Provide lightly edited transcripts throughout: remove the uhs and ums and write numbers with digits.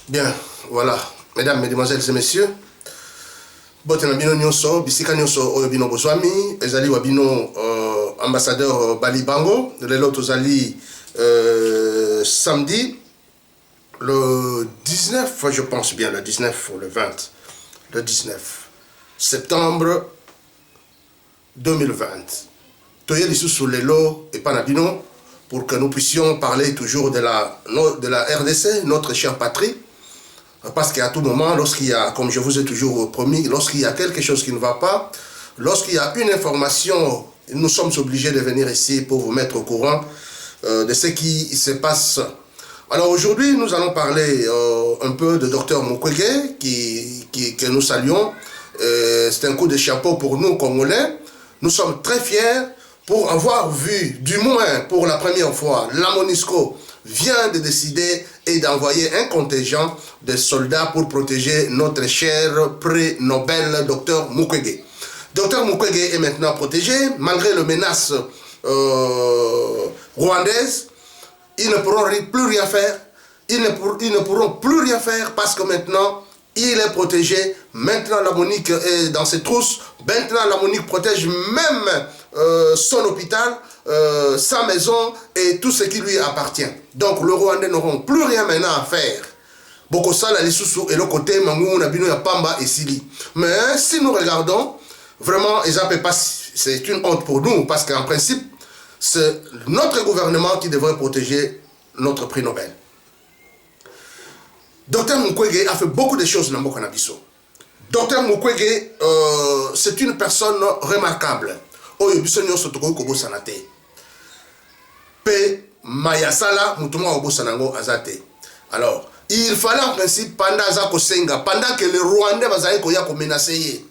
Bien, voilà. Mesdames, Mesdemoiselles et Messieurs, Botena bino nyonso, bisika nyonso oyo bino bozwami, ezali wa bino ambassadeur Bali Bango, lelo tozali samedi, le 19, je pense bien, le 19 ou le 20, le 19 septembre 2020. Toye lisusu lelo et panabino pour que nous puissions parler toujours de la RDC, notre chère patrie. Parce qu'à tout moment, lorsqu'il y a, comme je vous ai toujours promis, lorsqu'il y a quelque chose qui ne va pas, lorsqu'il y a une information, nous sommes obligés de venir ici pour vous mettre au courant de ce qui se passe. Alors aujourd'hui, nous allons parler un peu de Dr Mukwege, que nous saluons. C'est un coup de chapeau pour nous, Congolais. Nous sommes très fiers pour avoir vu, du moins pour la première fois, la MONUSCO vient de décider et d'envoyer un contingent de soldats pour protéger notre cher prix Nobel Dr Mukwege. Dr Mukwege est maintenant protégé malgré les menaces rwandaises. Ils ne pourront plus rien faire. Ils ne pourront plus rien faire parce que maintenant, il est protégé. Maintenant, la MONUC est dans ses trousses. Maintenant, la MONUC protège même son hôpital, sa maison et tout ce qui lui appartient. Donc, les Rwandais n'auront plus rien maintenant à faire. Bokosala lisusu et le côté Mangou Nabino ya Pamba et Sili. Mais si nous regardons, vraiment, c'est une honte pour nous parce qu'en principe, c'est notre gouvernement qui devrait protéger notre prix Nobel. Dr Mukwege a fait beaucoup de choses dans Mboka Nabiso. Dr Mukwege, c'est une personne remarquable. Oyo biso nyonso toko ko bosana te. Pe mayasala mutuma obosanango azate. Alors, il fallait en principe pendant que les Rwandais bazali koya ko menacer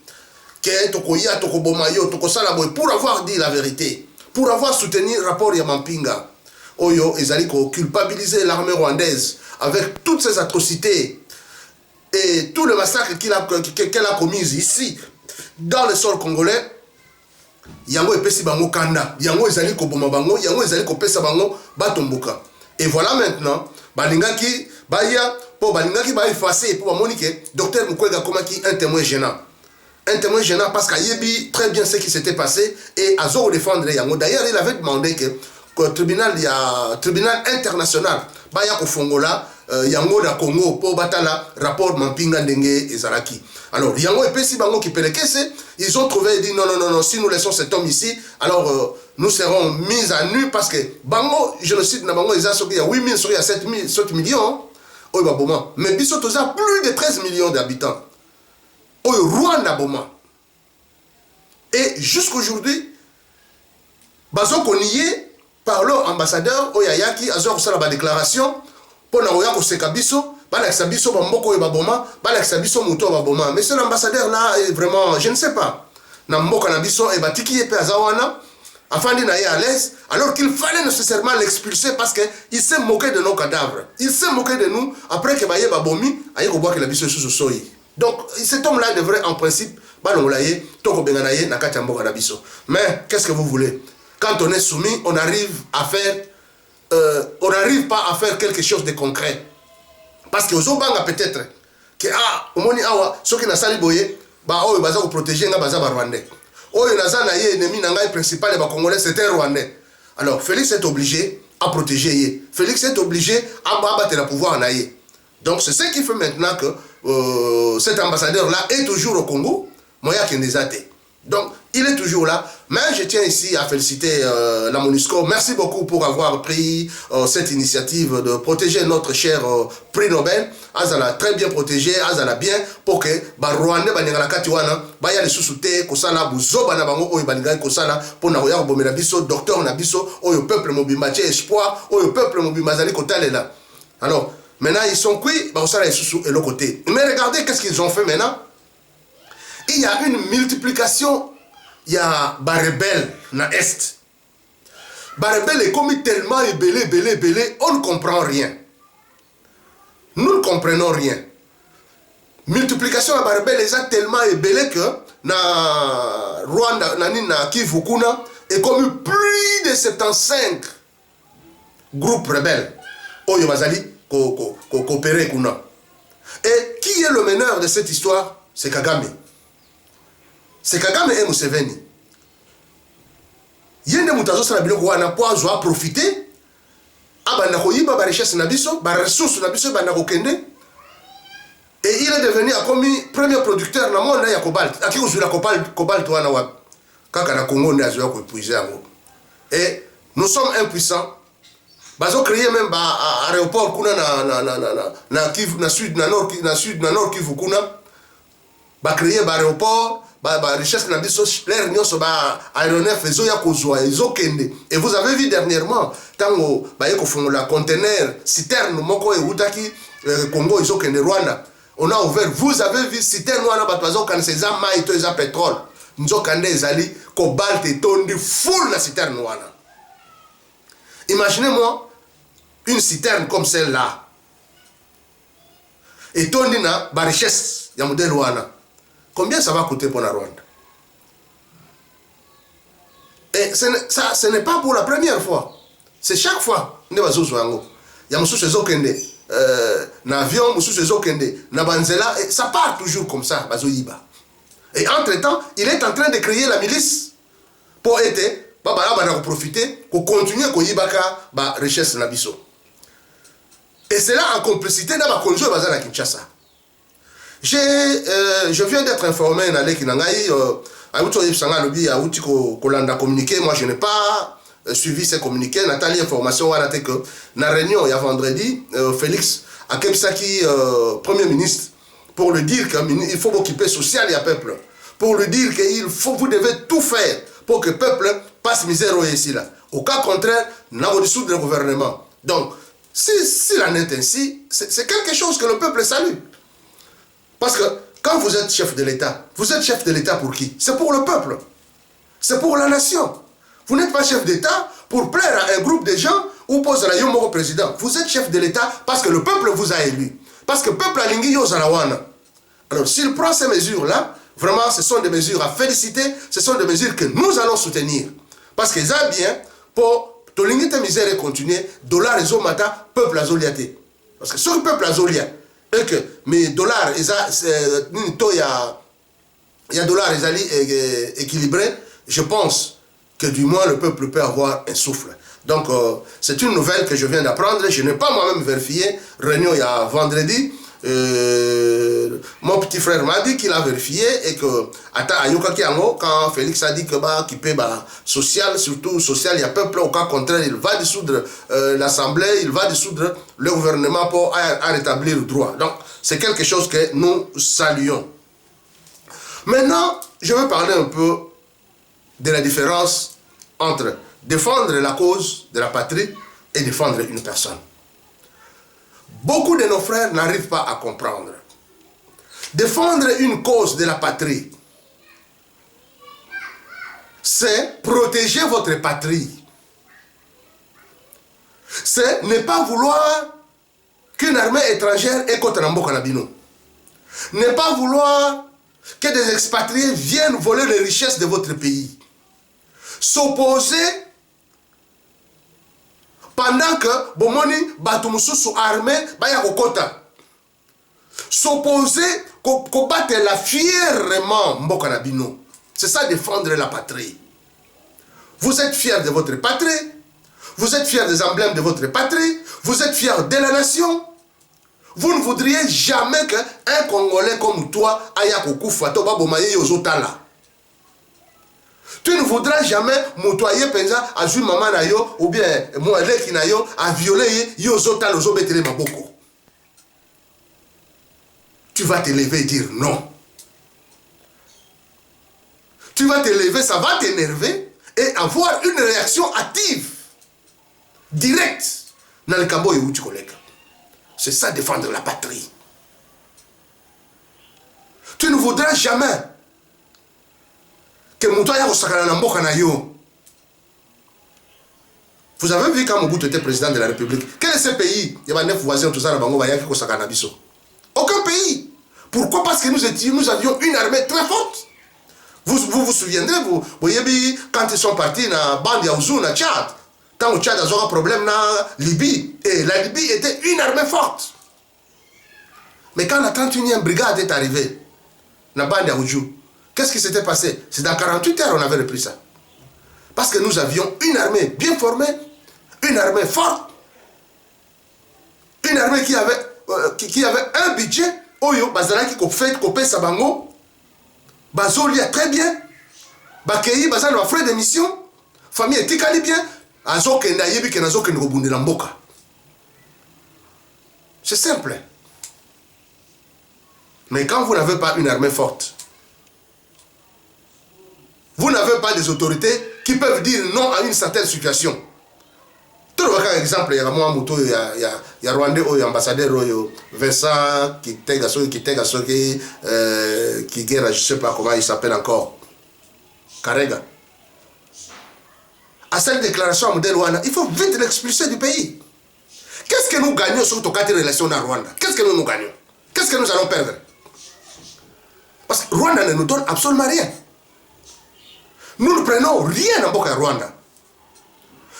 que tokoya tokobomayo tokosala boy pour avoir dit la vérité, pour avoir soutenu le rapport ya Mampinga. Oyo ezali ko culpabiliser l'armée rwandaise avec toutes ces atrocités et tout le massacre qu'elle a commis ici dans le sol congolais. Yango epesi bango kanda, yango ezali ko boma bango, yango ezali ko pesa bango batomboka. Et voilà maintenant, balingaki baya po balingaki ba effacer pour monique docteur Mukwege komaki un témoin gênant. Un témoin gênant parce qu'Ayebi très bien ce qui s'était passé et Azo défendre yango. D'ailleurs, il avait demandé que le tribunal international baya ko fongola yango da Congo pour batala rapport Mampinga ndenge ezalaki. Alors yango epesi bango qui pelekese, ils ont trouvé et dit non, si nous laissons cet homme ici, alors nous serons mis à nu parce que bango génocide na bango ils il y a 8 000 sur il y a 7 millions. Oh baboma, mais biso toza plus de 13 millions d'habitants. Oh Rwanda boma. Et jusqu'aujourd'hui bazo koniye par leur ambassadeur Oyayaki azor sala ba déclaration pour na oya ko sekabiso balaksabiso bamboko baboma balaksabiso muto baboma. Mais l'ambassadeur là est vraiment, je ne sais pas, na mboka na biso e batiki ye pe azawana afin de naïe à l'aise, alors qu'il fallait nécessairement l'expulser parce que il s'est moqué de nos cadavres, il s'est moqué de nous après que baye babomi aye ko boire que la biso sous soyi. Donc cet homme là devrait en principe balongolaye toko benganaye na kati mboka na biso. Mais qu'est-ce que vous voulez? Quand on est soumis, on arrive à faire on n'arrive pas à faire quelque chose de concret. Parce que aux banga peut-être que omoni awa soki na sali boye ba oyo baza ko protéger nga baza ba Rwandais. Oyo naza na ye ennemi na ngai principal ba Congolais c'était Rwandais. Alors Félix est obligé à protéger ye. Félix est obligé à battre le pouvoir na ye. Donc c'est ce qui fait maintenant que cet ambassadeur là est toujours au Congo, moya kendezate. Donc, il est toujours là. Mais je tiens ici à féliciter la MONUSCO. Merci beaucoup pour avoir pris cette initiative de protéger notre cher prix Nobel. Azala très bien protégé, Azala bien pour que Rwanda banengala katiwana baya les sous-soutés kosala buzoba na bango oyo baninga kosala pour na roya bomela biso docteur na biso oyo peuple mobimba tie espoir oyo peuple mobimba zali kotalela. Alors, maintenant ils sont qui ba kosala les sous et l'autre côté. Mais regardez qu'est-ce qu'ils ont fait maintenant. Il y a une multiplication, il y a Barebel dans l'Est. Barebel est comme tellement belé, on ne comprend rien. Nous ne comprenons rien. Multiplication à Barebel est tellement belé que na Rwanda, na Kivu kuna, est comme plus de 75 groupes rebelles. Oyo bazali coopérer kuna. Et qui est le meneur de cette histoire? C'est Kagame. C'est Kagame et Museveni. Yende mutazo sala biloko wana po azwa profiter abanda koyiba ba richesse na biso, ba ressources na biso banda kokende. Et il est devenu comme premier producteur na monde ya cobalt. Aki kozula cobalt wana wa kaka na Congo nda azwa ko épuiser yango. Et nous sommes impuissants. Bazo créer même ba aéroport kuna na Kivu na sud na nord Kivu kuna. Ba créer ba aéroport ba richesse na biso l'air nyonso ba aéronef ezo ya kozwa ezo kende. Et vous avez vu dernièrement tango ba yeko fongola conteneur citerne moko e utaki Congo ezo kende Rwanda. On a ouvert, vous avez vu citerne wana ba bazo kan seza mai to eza pétrole. Nzo kande ezali cobalt et tondi full na citerne wana. Imaginez-moi une citerne comme celle-là. Et tondi na ba richesse ya modèle wana. Combien ça va coûter pour la Rwanda? Et ce n'est pas pour la première fois. C'est chaque fois. Il y a un avion, na banzela, et ça part toujours comme ça. Et entre-temps, il est en train de créer la milice pour aider, profiter, pour continuer à richesse na biso. Et c'est là en complicité dans ma conjointe à Kinshasa. Je viens d'être informé dans les Kinangaï, moi je n'ai pas suivi ces communiqués. Nathalie information que dans la réunion il y a vendredi, Félix Akemsaki, Premier ministre, pour lui dire qu'il faut occuper social et à peuple, pour lui dire qu'il faut, vous devez tout faire pour que le peuple passe misère ici là. Au cas contraire, nous avons dissoudre le gouvernement. Donc, si l'en est ainsi, c'est quelque chose que le peuple salue. Parce que quand vous êtes chef de l'État, vous êtes chef de l'État pour qui? C'est pour le peuple. C'est pour la nation. Vous n'êtes pas chef d'État pour plaire à un groupe de gens ou pour la Yomoro président. Vous êtes chef de l'État parce que le peuple vous a élu. Parce que le peuple a l'ingui yozalawana. Alors s'il prend ces mesures-là, vraiment ce sont des mesures à féliciter, ce sont des mesures que nous allons soutenir. Parce que ça bien, pour tolingi misère et continuer, dollar et zomata, peuple azoliate. Parce que sur le peuple azoliate, et que mes dollars, il y a dollars équilibrés, je pense que du moins le peuple peut avoir un souffle. Donc c'est une nouvelle que je viens d'apprendre, je n'ai pas moi-même vérifié, réunion il y a vendredi, mon petit frère m'a dit qu'il a vérifié et que quand Félix a dit que qu'il peut social, surtout social, il y a peuple, au cas contraire, il va dissoudre l'Assemblée, il va dissoudre le gouvernement pour rétablir le droit. Donc c'est quelque chose que nous saluons. Maintenant, je vais parler un peu de la différence entre défendre la cause de la patrie et défendre une personne. Beaucoup de nos frères n'arrivent pas à comprendre. Défendre une cause de la patrie, c'est protéger votre patrie. C'est ne pas vouloir qu'une armée étrangère ait contre Namboka Nabino. Ne pas vouloir que des expatriés viennent voler les richesses de votre pays. S'opposer pendant que bomoni batumususu armée baya kokota. S'opposer combattre la fièrement Mboka Nabino. C'est ça défendre la patrie. Vous êtes fiers de votre patrie. Vous êtes fiers des emblèmes de votre patrie. Vous êtes fiers de la nation. Vous ne voudriez jamais qu'un Congolais comme toi aille à Kokufa, Toba Bomaye Yozotala. Tu ne voudras jamais moutoyer penza à jouer maman na yo ou bien moi leki na yo à violer Yozotala Zobetele Maboko. Tu vas te lever et dire non. Tu vas te lever, ça va t'énerver et avoir une réaction active, directe dans le cabo et où tu collègues. C'est ça défendre la patrie. Tu ne voudras jamais que Moutoya Osakana Namboka na yo. Vous avez vu quand Mobutu était président de la République, quel est ce pays? Il y avait 9 voisins, tout ça, aucun pays. Pourquoi? Parce que nous avions une armée très forte. Vous souviendrez, vous voyez, quand ils sont partis dans la bande Yaouzou, dans Tchad, quand le Tchad a eu un problème dans la Libye, et la Libye était une armée forte. Mais quand la 31e brigade est arrivée, la bande à Oudjou, qu'est-ce qui s'était passé? C'est dans 48 heures on avait repris ça. Parce que nous avions une armée bien formée, une armée forte, une armée qui avait un budget, Oyo, Bazalaki, Kopé, Sabango, Bazolia très bien, Bakeyi, Bazal, nos frais de mission, famille etikali bien, Azokenda, Yebi, Kenazokenda, Robundi, Lamboka. C'est simple. Mais quand vous n'avez pas une armée forte, vous n'avez pas des autorités qui peuvent dire non à une certaine situation. Tout le monde, par exemple, il y a moi, il y a Rwandais, il y a ambassadeur, Vincent, qui guerre, je ne sais pas comment il s'appelle encore, Karega. À cette déclaration à modèle Rwanda, il faut vite l'expulser du pays. Qu'est-ce que nous gagnons sur nos 4 relations à Rwanda? Qu'est-ce que nous gagnons? Qu'est-ce que nous allons perdre? Parce que Rwanda ne nous donne absolument rien. Nous ne prenons rien en Boka Rwanda.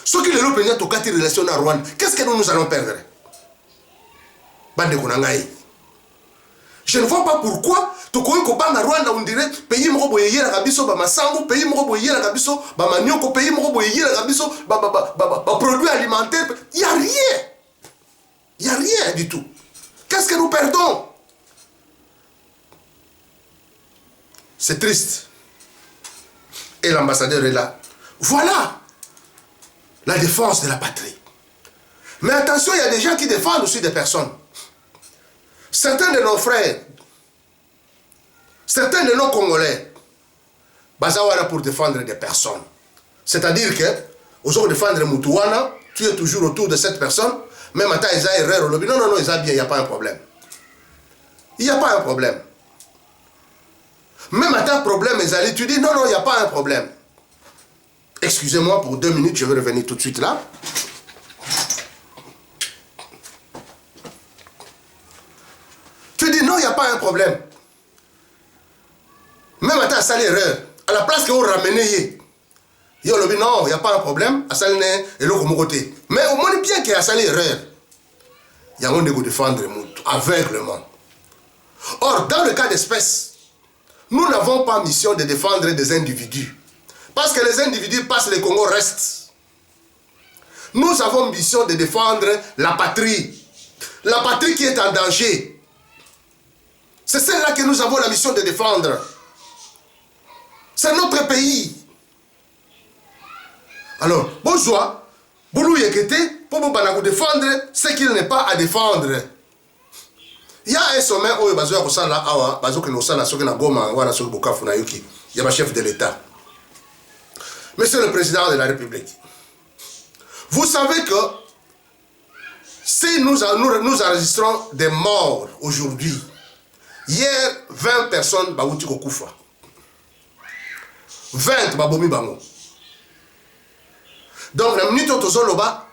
Ceux qui nous prennent nos 4 relations à Rwanda, qu'est-ce que nous allons perdre? Bande Konangaï. Je ne vois pas pourquoi Tokoy Kobanga Rwanda, on dirait pays Mroboye la Gabiso, Bamasango, pays Mroboye la Gabiso, Bamanyoko, pays Mroboye la Gabiso, produits alimentaires. Il n'y a rien. Il n'y a rien du tout. Qu'est-ce que nous perdons? C'est triste. Et l'ambassadeur est là. Voilà la défense de la patrie. Mais attention, il y a des gens qui défendent aussi des personnes. Certains de nos frères, certains de nos Congolais, Bazawara pour défendre des personnes. C'est-à-dire que, aux défendre Moutouana, tu es toujours autour de cette personne, même à ta erreur au lobby. Non, ils ont bien, il n'y a pas un problème. Il n'y a pas un problème. Même à ta problème, tu dis non, il n'y a pas un problème. Excusez-moi pour 2 minutes, je vais revenir tout de suite là. Tu dis non, il n'y a pas un problème. Même à ta sale erreur, à la place que vous ramenez, il dit non, il n'y a pas un problème, à sale et l'autre côté. Mais au moins bien qu'il y a sale erreur, il y a un de défendre aveuglement. Or, dans le cas d'espèce, nous n'avons pas mission de défendre des individus. Parce que les individus passent, le Congo reste. Nous avons mission de défendre la patrie. La patrie qui est en danger. C'est celle-là que nous avons la mission de défendre. C'est notre pays. Alors, bonjour, Boulou Yekete, pour vous défendre ce qu'il n'est pas à défendre. Il y a un sommet où il y a un chef de l'État. Monsieur le Président de la République, vous savez que si nous enregistrons des morts aujourd'hui, hier 20 personnes Baouti Kokoufa, 20 Babomi Bango. Donc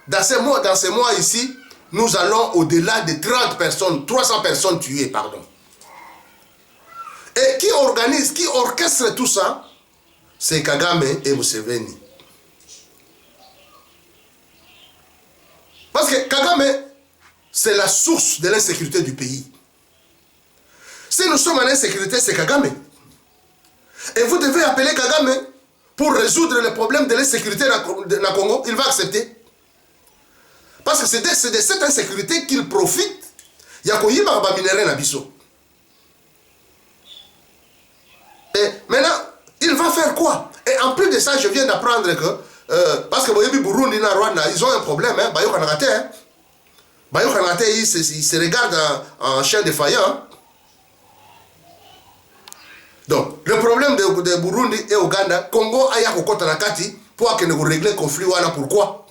dans ces mois ici, nous allons au-delà de 30 personnes, 300 personnes tuées, pardon. Et qui organise, qui orchestre tout ça? C'est Kagame et Museveni. Parce que Kagame, c'est la source de l'insécurité du pays. Si nous sommes en insécurité, c'est Kagame. Et vous devez appeler Kagame pour résoudre le problème de l'insécurité dans le Congo. Il va accepter. Parce que c'est de cette insécurité qu'il profite. Il y a un minéraux na biso. Et maintenant, il va faire quoi? Et en plus de ça, je viens d'apprendre que, parce que Burundi et Rwanda, ils ont un problème. Hein, Bayo Kanagate, il se regarde en chien défaillant. Donc, le problème de Burundi et Ouganda, Congo a yako kota nakati pour que nous régler le conflit. Voilà pourquoi.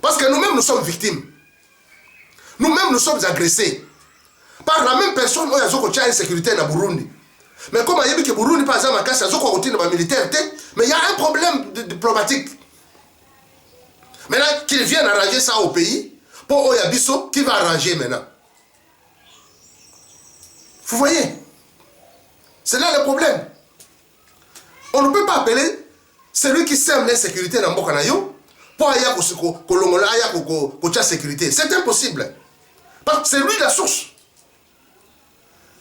Parce que nous-mêmes, nous sommes victimes. Nous-mêmes, nous sommes agressés. Par la même personne, il y a une insécurité dans Burundi. Mais comme il y a que Burundi, par exemple, il y a un militaire, mais il y a un problème diplomatique. Maintenant, qu'ils viennent arranger ça au pays, pour Oyabiso, qui va arranger maintenant. Vous voyez? C'est là le problème. On ne peut pas appeler celui qui sème l'insécurité dans Mbokanayo pour aller à la sécurité. C'est impossible. Parce que c'est lui la source.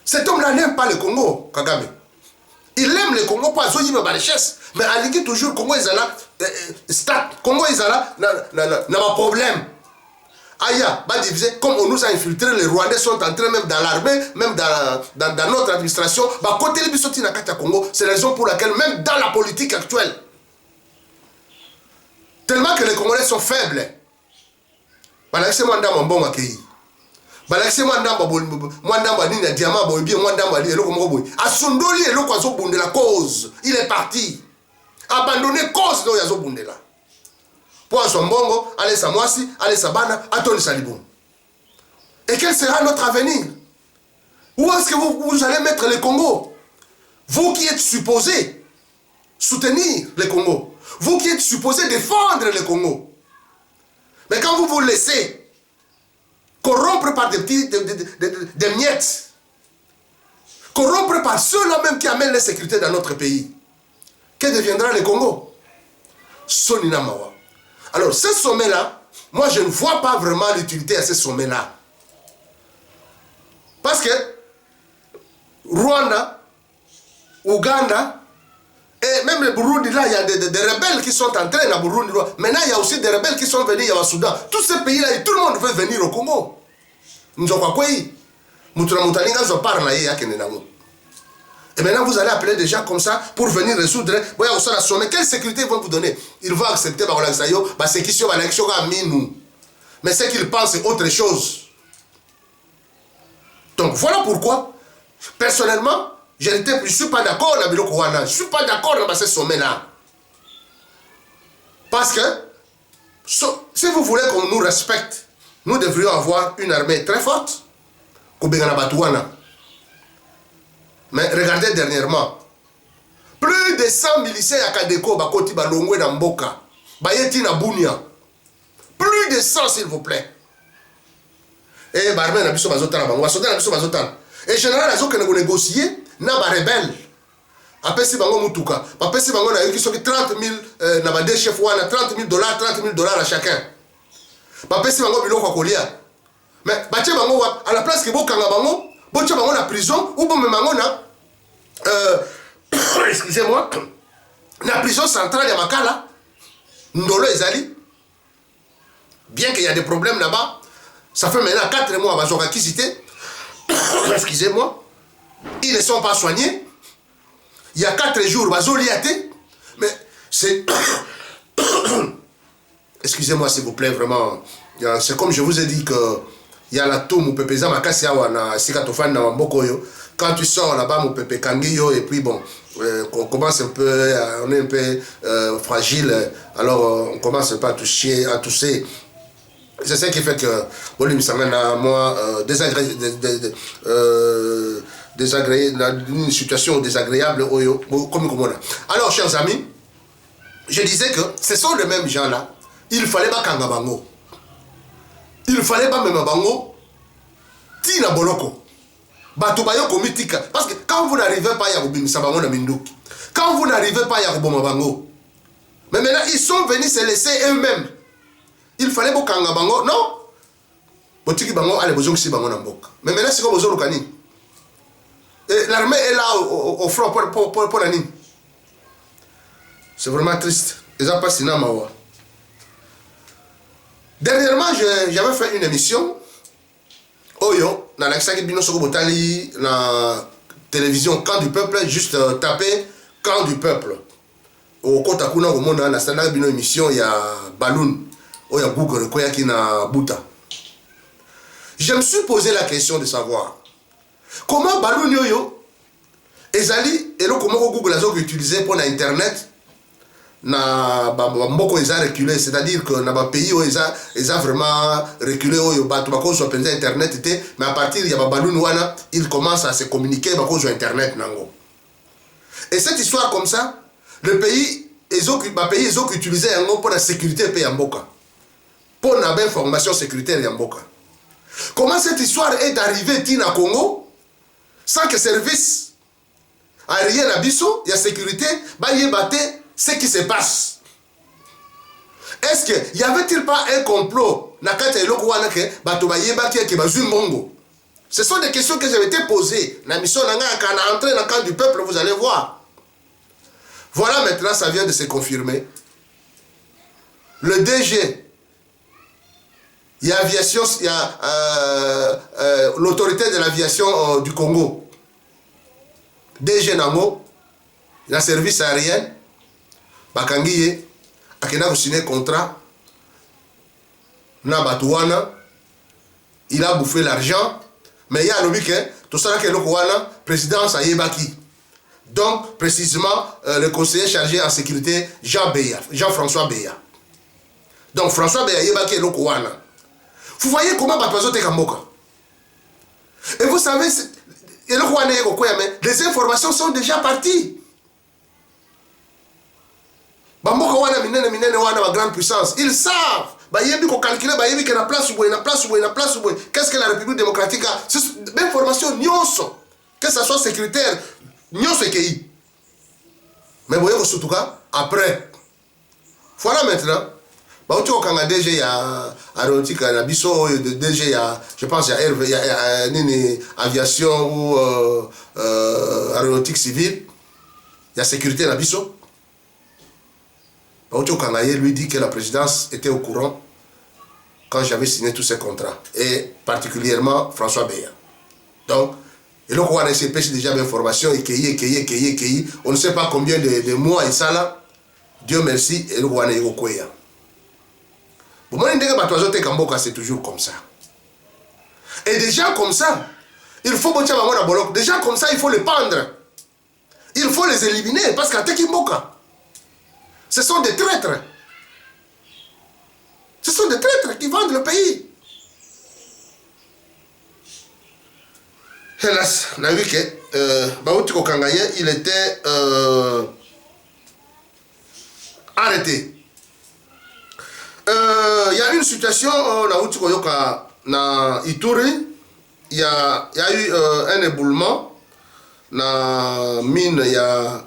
Cet homme-là n'aime pas le Congo, Kagame. Il aime le Congo pour avoir une richesse. Mais il dit toujours Congo est là, Congo est là, n'a pas problème. Aya, va diviser, comme on nous a infiltré, les Rwandais sont entrés même dans l'armée, même dans notre administration. Bah, côté les bisoti na kata Congo, c'est la raison pour laquelle, même dans la politique actuelle, tellement que les Congolais sont faibles. Bah, c'est moi dans mon bon accueil. Bah, c'est moi dans mon nina diamant, boy, bien moi dans mon elo comme boy. Asundoli elo kwa zo bunde la cause. Il est parti. Abandonné cause do ya zo bunde la. Pour son bongo, allez sa moisi, allez sa bana, Atoni Salibou. Et quel sera notre avenir? Où est-ce que vous allez mettre le Congo? Vous qui êtes supposé soutenir le Congo, vous qui êtes supposé défendre le Congo. Mais quand vous vous laissez corrompre par des miettes, corrompre par ceux-là même qui amènent la sécurité dans notre pays, que deviendra le Congo? Sonina Mawa. Alors, ce sommet-là, moi, je ne vois pas vraiment l'utilité à ce sommet-là. Parce que Rwanda, Ouganda, et même le Burundi, là, il y a des rebelles qui sont entrés dans le Burundi. Maintenant, il y a aussi des rebelles qui sont venus au Soudan. Tous ces pays-là, et tout le monde veut venir au Congo. Nous avons quoi? Et maintenant, vous allez appeler des gens comme ça pour venir résoudre. Quelle sécurité ils vont vous donner? Ils vont accepter mais ce qu'ils pensent, c'est autre chose. Donc, voilà pourquoi, personnellement, je ne suis pas d'accord avec le Rwanda. Je ne suis pas d'accord avec ce sommet-là. Parce que, si vous voulez qu'on nous respecte, nous devrions avoir une armée très forte. Mais regardez dernièrement, plus de 100 miliciens à Kadeko, Bakoti, Balongwe, Namboka, Bayeti, Nabunia. Plus de 100, s'il vous plaît. Et Barmen a biso bazotan, Wasotan a biso bazotan. Et général, Azo, qu'on a négocié, n'a pas rebelle. Après, si Bango Mutuka, après, si Bango a eu 30 000, n'a pas des chefs, 30 000 $, 30 000 $ à chacun. Après, si Bango Bilo Kwakolia. Mais, Baché Bango, à la place que Bokanga Bango, Bocha Bango na prison, ou bon, Bango na, excusez-moi, la prison centrale de Makala, Ndolo Ezali, bien qu'il y a des problèmes là-bas, ça fait maintenant 4 mois, Bazoka qui cité, excusez-moi, ils ne sont pas soignés, il y a 4 jours, Bazoliaté, mais c'est, excusez-moi s'il vous plaît, vraiment, c'est comme je vous ai dit que, il y a la tour, mon pépé Zamakasi Awana, Sikatofan na Mbokoyo. Quand tu sors là-bas, mon pépé Kangiyo, et puis bon, on commence un peu, on est un peu fragile, alors on commence un peu à toucher, à tousser. C'est ça qui fait que, bon, ça mène à moi, une situation désagréable, comme on. Alors, chers amis, je disais que ce sont les mêmes gens-là, il fallait pas Kangabango. Il fallait pas même bango tina boloko bato bayoko mitika parce que quand vous n'arrivez pas à Bimisa bango na minduki, quand vous n'arrivez pas à Boma bango, mais maintenant ils sont venus se laisser eux-mêmes. Il fallait bokanga bango non botiki bango allez bozong si bango na mboka, mais maintenant c'est comme bozolo kani et l'armée est là au front pour la ligne. C'est vraiment triste. Ils ont pas sinon mawa. Dernièrement, j'avais fait une émission. Oyo, dans la Bino Soko Botali, la télévision Camp du Peuple, juste taper Camp du Peuple. Au Kotakuna, au monde, dans la Bino émission, il y a Balloon, il y a Google, il y a Bouta. Je me suis posé la question de savoir comment Balloon Yoyo, Ezali, et comment Google a utilisé pour l'Internet. Na mboko ils ont reculé, c'est-à-dire que na pays où ils ont vraiment reculé où bato bako sur internet était, mais à partir il y a Balloon wana ils commencent à se communiquer bako sur internet nango. Et cette histoire comme ça, le pays ils ont utilisé un mot pour la sécurité pays mboka, pour la information sécuritaire mboka. Comment cette histoire est arrivée tina Congo sans que service aérien na biso ya sécurité ba yebate ce qui se passe? Est-ce qu'il y avait-il pas un complot na kati eloko wana ke bato bayeba ki ke bazui mbongo Ce sont des questions que j'avais été posées. La mission quand on a entré dans le camp du peuple, vous allez voir. Voilà, maintenant, ça vient de se confirmer. Le DG, il y a aviation, il y a l'autorité de l'aviation du Congo. DG Namo, la service aérien, Bakangiye, Akena signé contrat, Nabatouana, il a bouffé l'argent, mais il y a un que tout ça que le président Sayebaki. Donc, précisément, le conseiller chargé en sécurité, Jean-François Beya. Donc, François Beya Yebaki est le Kouana. Vous voyez comment Batozo te Kamboka. Et vous savez, les informations sont déjà parties. Bamboka wana minene wana wa grande puissance. Ils savent. Bayebi ko calculer bayebi que na place où na place où qu'est-ce que la République démocratique a. C'est même formation nyonso. Que ça soit sécuritaire, nyonso ekei. Mais vous voyez surtout après. Voilà maintenant. Bauti ko kanga DG ya aéronautique na biso DG ya je pense ya nini aviation ou aéronautique civile. Ya sécurité na biso. Bauti ko kanga lui dit que la présidence était au courant quand j'avais signé tous ces contrats et particulièrement François Beya. Donc et là, on a déjà d'informations, on ne sait pas combien de mois et ça là. Dieu merci, et on a c'est toujours comme ça. Et des gens comme ça, il faut des gens comme ça, il faut les pendre. Il faut les éliminer parce qu'à Tekimboka, ce sont des traîtres. Ce sont des traîtres qui vendent le pays. Hélas, on a vu que Baouti Kokangaye, il était arrêté. Il y a une situation, na Ituri, il y a eu un éboulement, na mine, il y a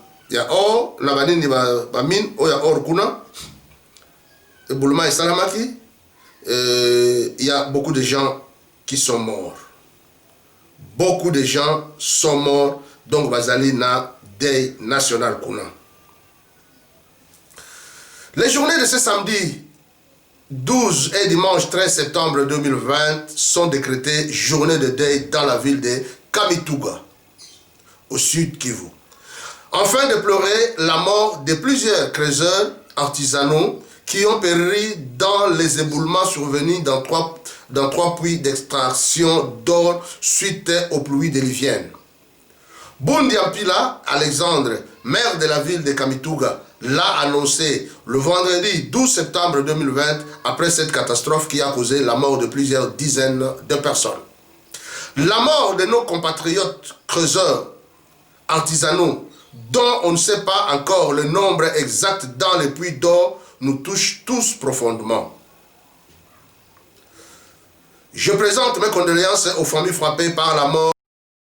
or, na banini ba mine, il y a or kuna, éboulement et salamaki, il y a beaucoup de gens qui sont morts. Beaucoup de gens sont morts, donc Bazali na deuil national kuna. Les journées de ce samedi 12 et dimanche 13 septembre 2020 sont décrétées journées de deuil dans la ville de Kamituga, au sud Kivu. Afin de pleurer la mort de plusieurs creuseurs artisanaux qui ont péri dans les éboulements survenus dans trois puits d'extraction d'or suite aux pluies diluviennes. Bundiampila Alexandre, maire de la ville de Kamituga, l'a annoncé le vendredi 12 septembre 2020 après cette catastrophe qui a causé la mort de plusieurs dizaines de personnes. La mort de nos compatriotes creuseurs artisanaux, dont on ne sait pas encore le nombre exact dans les puits d'or, nous touche tous profondément. Je présente mes condoléances aux familles frappées par la mort